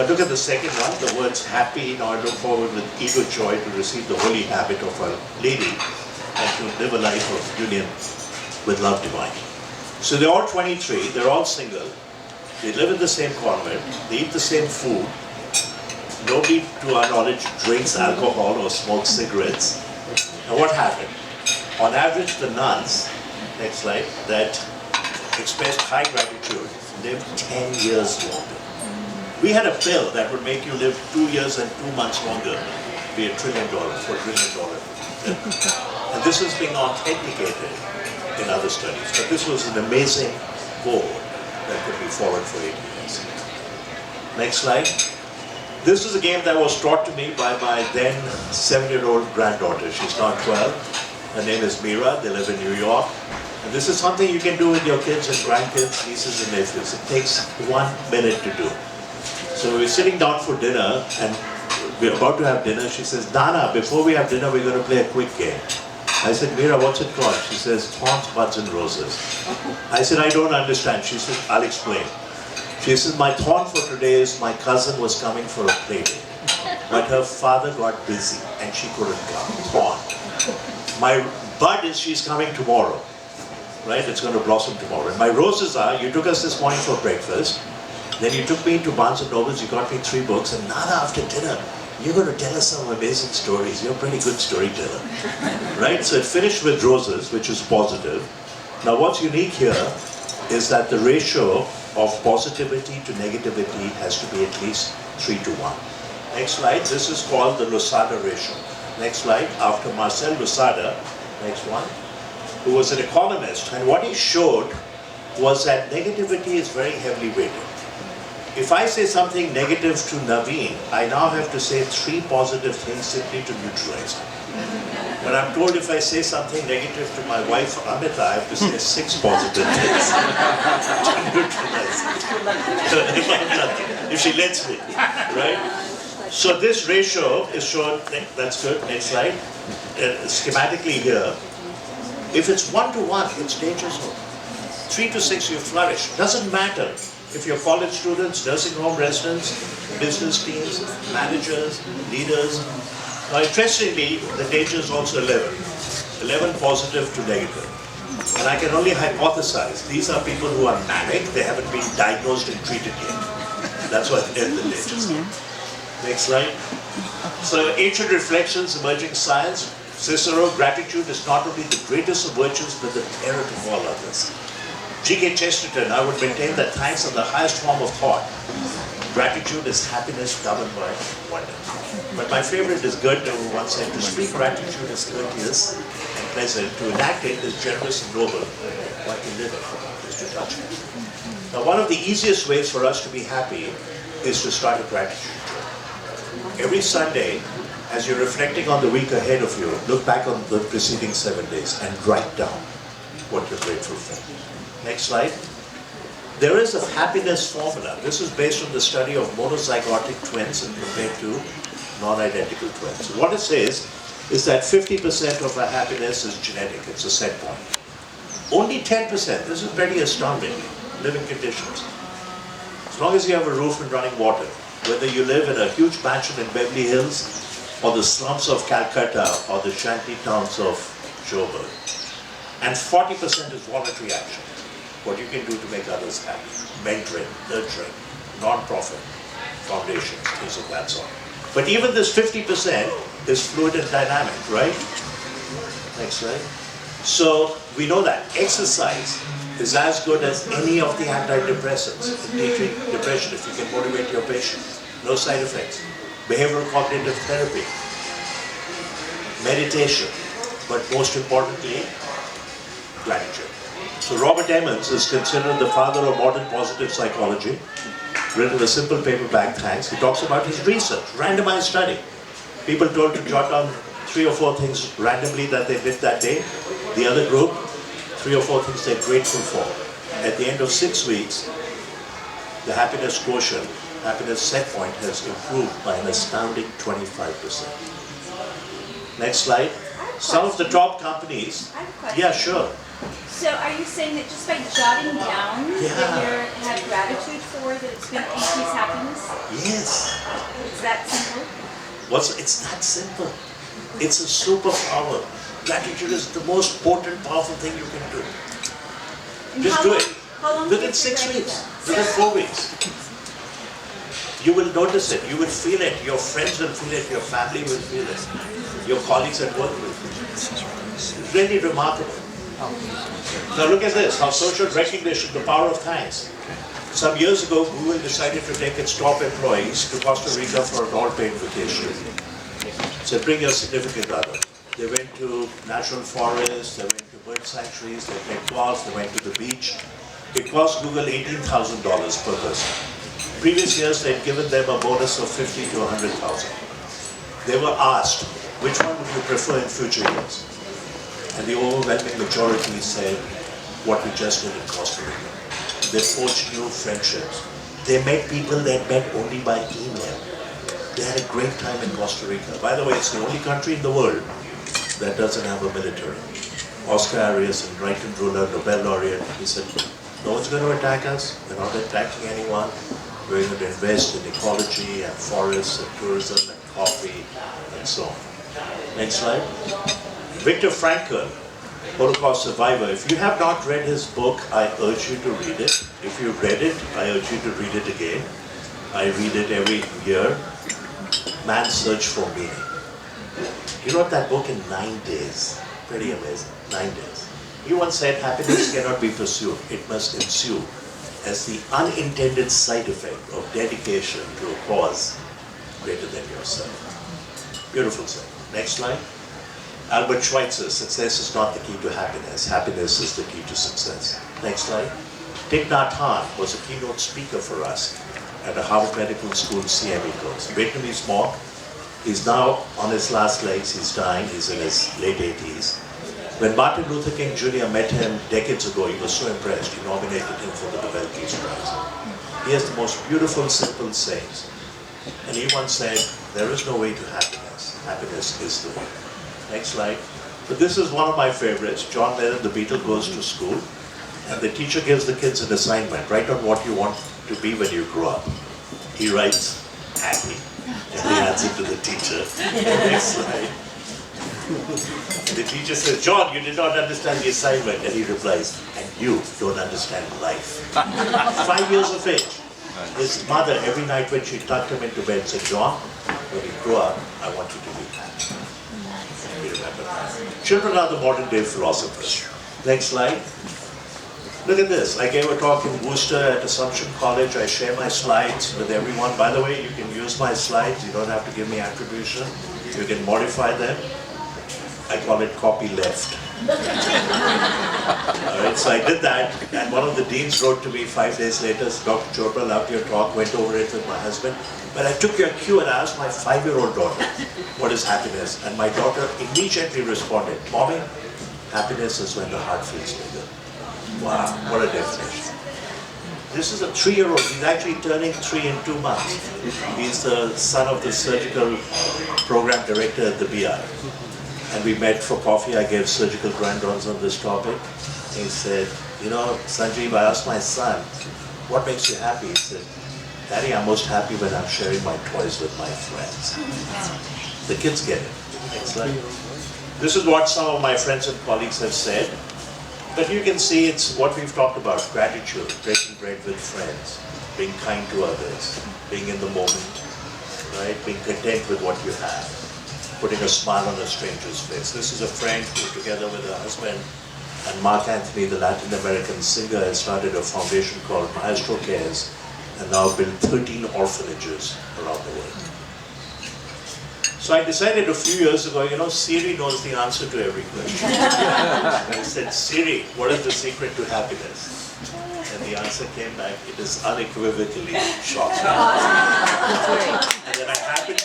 But look at the second one, the words happy. Now I look forward with eager joy to receive the holy habit of Our Lady and to live a life of union with love divine. So they're all 23, they're all single, they live in the same convent, they eat the same food, nobody to our knowledge drinks alcohol or smokes cigarettes. And what happened? On average, the nuns, next slide, that expressed high gratitude lived 10 years longer. We had a pill that would make you live 2 years and 2 months longer, be $1 trillion, $4 trillion. And this is being authenticated in other studies. But this was an amazing goal that could be followed for 8 years. Next slide. This is a game that was taught to me by my then 7-year-old granddaughter. She's now 12. Her name is Mira. They live in New York. And this is something you can do with your kids and grandkids, nieces and nephews. It takes 1 minute to do. So we're sitting down for dinner, and we're about to have dinner. She says, Nana, before we have dinner, we're going to play a quick game. I said, Mira, what's it called? She says, Thorns, Buds and Roses. I said, I don't understand. She said, I'll explain. She says, my thorn for today is my cousin was coming for a play date, but her father got busy and she couldn't come. Thorn. My bud is she's coming tomorrow, right? It's going to blossom tomorrow. And my roses are, you took us this morning for breakfast, then you took me to Barnes & Nobles, you got me 3 books, and Nana, after dinner, you're going to tell us some amazing stories. You're a pretty good storyteller, right? So it finished with roses, which is positive. Now what's unique here is that the ratio of positivity to negativity has to be at least 3 to 1. Next slide. This is called the Losada ratio. Next slide. After Marcel Losada, next one, who was an economist, and what he showed was that negativity is very heavily weighted. If I say something negative to Naveen, I now have to say 3 positive things simply to neutralize it. But I'm told if I say something negative to my wife Amita, I have to say 6 positive things to neutralize it. If she lets me, right? So this ratio is shown, that's good, next slide. Schematically here, if it's 1 to 1, it's danger zone. 3 to 6, you flourish. Doesn't matter if you're college students, nursing home residents, business teams, managers, leaders. Now interestingly, the danger is also 11. 11 positive to negative. And I can only hypothesize, these are people who are manic, they haven't been diagnosed and treated yet. That's why they're in the danger zone. Next slide. So ancient reflections, emerging science. Cicero, gratitude is not only the greatest of virtues, but the parent of all others. G.K. Chesterton, I would maintain that thanks are the highest form of thought. Gratitude is happiness governed by wonder. But my favorite is Goethe, who once said, to speak gratitude is courteous and pleasant, to enact it is generous and noble, but to live it is to touch it. Now one of the easiest ways for us to be happy is to start a gratitude journal. Every Sunday, as you're reflecting on the week ahead of you, look back on the preceding 7 days and write down what you're grateful for. Next slide. There is a happiness formula. This is based on the study of monozygotic twins and compared to non-identical twins. What it says is that 50% of our happiness is genetic. It's a set point. Only 10%, this is pretty astounding, living conditions. As long as you have a roof and running water, whether you live in a huge mansion in Beverly Hills or the slums of Calcutta or the shanty towns of Joburg. And 40% is voluntary action. What you can do to make others happy. Mentoring, nurturing, non-profit, foundations, things of that sort. But even this 50% is fluid and dynamic, right? Next slide. So we know that exercise is as good as any of the antidepressants in treating depression if you can motivate your patient. No side effects. Behavioral cognitive therapy. Meditation. But most importantly, gratitude. So Robert Emmons is considered the father of modern positive psychology, written a simple paperback, thanks. He talks about his research, randomized study. People told to jot down 3 or 4 things randomly that they did that day. The other group, 3 or 4 things they're grateful for. At the end of 6 weeks, the happiness quotient, happiness set point has improved by an astounding 25%. Next slide. Some of the top companies, yeah, sure. So are you saying that just by jotting down that you have gratitude for, that it's going to increase happiness? Yes. It's that simple? It's that simple. It's a superpower. Gratitude is the most potent, powerful thing you can do. And Just do it. How long Within do you 6 have to weeks, write within 4 weeks. You will notice it, you will feel it, your friends will feel it, your family will feel it, your colleagues at work will feel it. It's really remarkable. Now look at this, how social recognition, the power of thanks. Some years ago, Google decided to take its top employees to Costa Rica for an all-paid vacation. So bring your significant other. They went to national forests, they went to bird sanctuaries, they played golf, they went to the beach. It cost Google $18,000 per person. Previous years, they'd given them a bonus of $50,000 to $100,000. They were asked, which one would you prefer in future years? And the overwhelming majority said, what we just did in Costa Rica. They forged new friendships. They met people they had met only by email. They had a great time in Costa Rica. By the way, it's the only country in the world that doesn't have a military. Oscar Arias, a Brighton ruler, Nobel laureate, he said, no one's going to attack us. We're not attacking anyone. We're going to invest in ecology and forests and tourism and coffee and so on. Next slide. Viktor Frankl, Holocaust survivor. If you have not read his book, I urge you to read it. If you've read it, I urge you to read it again. I read it every year. Man's Search for Meaning. He wrote that book in 9 days. Pretty amazing. 9 days. He once said, happiness cannot be pursued. It must ensue as the unintended side effect of dedication to a cause greater than yourself. Beautiful saying. Next slide. Albert Schweitzer, success is not the key to happiness. Happiness is the key to success. Next slide. Thich Nhat Hanh was a keynote speaker for us at a Harvard Medical School CME course. Vietnamese monk. He's now on his last legs. He's dying. He's in his late 80s. When Martin Luther King Jr. met him decades ago, he was so impressed, he nominated him for the Nobel Peace Prize. He has the most beautiful, simple sayings. And he once said, there is no way to happiness. Happiness is the way. Next slide. But this is one of my favorites. John Lennon, the Beatle, goes to school, and the teacher gives the kids an assignment. Write on what you want to be when you grow up. He writes, happy. And he hands it to the teacher. Next slide. The teacher says, John, you did not understand the assignment. And he replies, and you don't understand life. 5 years of age. His mother, every night when she tucked him into bed, said, John, when you grow up, I want you to be happy. We remember that. Children are the modern day philosophers. Next slide. Look at this. I gave a talk in Worcester at Assumption College. I share my slides with everyone. By the way, you can use my slides. You don't have to give me attribution. You can modify them. I call it copy left. Alright, so I did that, and one of the deans wrote to me 5 days later, Dr. Chopra, loved your talk, went over it with my husband, but I took your cue and asked my 5-year-old daughter, what is happiness? And my daughter immediately responded, Mommy, happiness is when the heart feels bigger. Wow, what a definition. This is a 3-year-old, he's actually turning 3 in 2 months. He's the son of the surgical program director at the BI. And we met for coffee. I gave surgical grand-rounds on this topic. He said, you know, Sanjiv, I asked my son, what makes you happy? He said, Daddy, I'm most happy when I'm sharing my toys with my friends. The kids get it. Next slide. This is what some of my friends and colleagues have said. But you can see it's what we've talked about, gratitude, breaking bread with friends, being kind to others, being in the moment, right? Being content with what you have. Putting a smile on a stranger's face. This is a friend who, together with her husband and Mark Anthony, the Latin American singer, has started a foundation called Maestro Cares and now built 13 orphanages around the world. So I decided a few years ago, you know, Siri knows the answer to every question. I said, Siri, what is the secret to happiness? And the answer came back, it is unequivocally shocking. And then I happened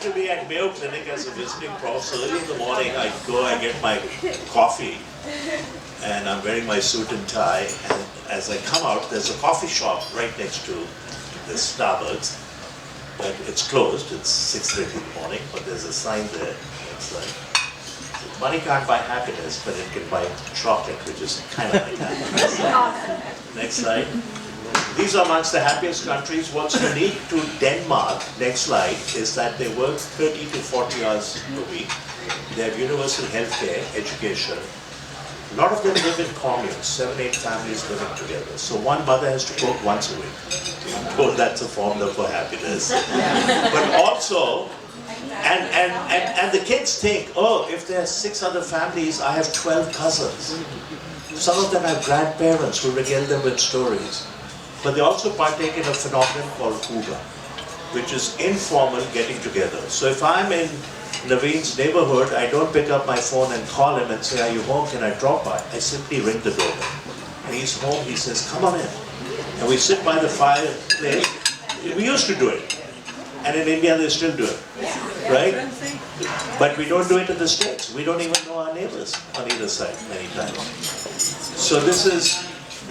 to be at Mayo Clinic as a visiting prof, so early in the morning I go, I get my coffee, and I'm wearing my suit and tie, and as I come out, there's a coffee shop right next to the Starbucks, but it's closed, it's 6:30 in the morning, but there's a sign there, it's like, Money can't buy happiness, but it can buy chocolate, which is kind of like happiness. Next slide. These are amongst the happiest countries. What's unique to Denmark, next slide, is that they work 30 to 40 hours a week. They have universal healthcare, education. A lot of them live in communes, 7, 8 families living together. So one mother has to cook once a week. I'm told that's a formula for happiness. But also, and the kids think, oh, if there are 6 other families, I have 12 cousins. Some of them have grandparents who regale them with stories. But they also partake in a phenomenon called huga, which is informal getting together. So if I'm in Naveen's neighborhood, I don't pick up my phone and call him and say, are you home, can I drop by? I simply ring the doorbell. And he's home, he says, come on in. And we sit by the fireplace. We used to do it. And in India they still do it, right? But we don't do it in the States. We don't even know our neighbors on either side many times. So this is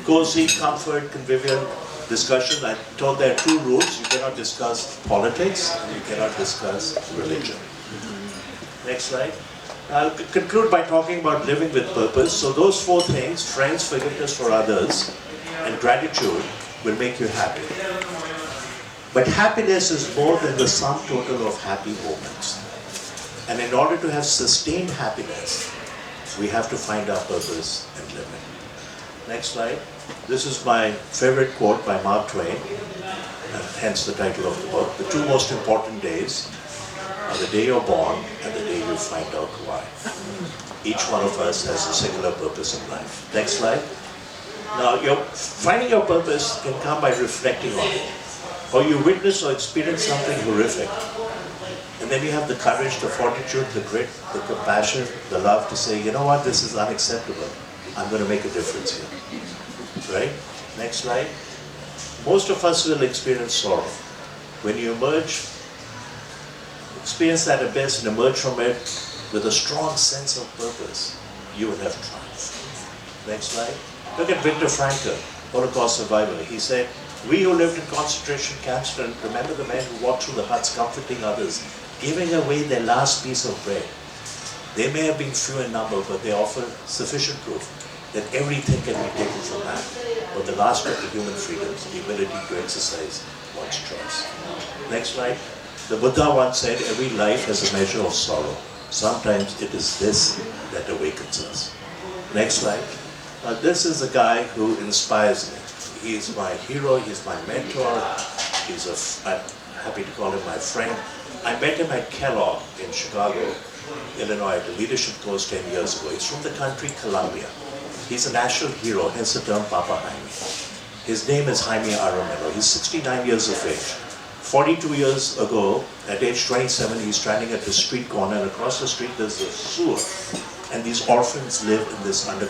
cozy, comfort, convivial discussion. I told there are 2 rules. You cannot discuss politics and you cannot discuss religion. Next slide. I'll conclude by talking about living with purpose. So those 4 things, friends, forgiveness for others, and gratitude, will make you happy. But happiness is more than the sum total of happy moments. And in order to have sustained happiness, we have to find our purpose and live it. Next slide. This is my favorite quote by Mark Twain, and hence the title of the book. The 2 most important days are the day you're born and the day you find out why. Each one of us has a singular purpose in life. Next slide. Now, finding your purpose can come by reflecting on it. Or you witness or experience something horrific. And then you have the courage, the fortitude, the grit, the compassion, the love to say, you know what, this is unacceptable. I'm going to make a difference here. Right? Next slide. Most of us will experience sorrow. When you experience that abyss and emerge from it with a strong sense of purpose, you will have triumph. Next slide. Look at Viktor Frankl, Holocaust survivor. He said, we who lived in concentration camps remember the men who walked through the huts comforting others, giving away their last piece of bread. They may have been few in number, but they offer sufficient proof that everything can be taken from man, but the last of the human freedoms, the ability to exercise one's choice. Next slide. The Buddha once said, every life has a measure of sorrow. Sometimes it is this that awakens us. Next slide. Now this is a guy who inspires me. He is my hero, he's my mentor, I'm happy to call him my friend. I met him at Kellogg in Chicago, Illinois, at a leadership course 10 years ago. He's from the country Columbia. He's a national hero, hence the term Papa Jaime. His name is Jaime Aromelo. He's 69 years of age. 42 years ago, at age 27, he's standing at the street corner, and across the street there's a sewer. And these orphans live in this underground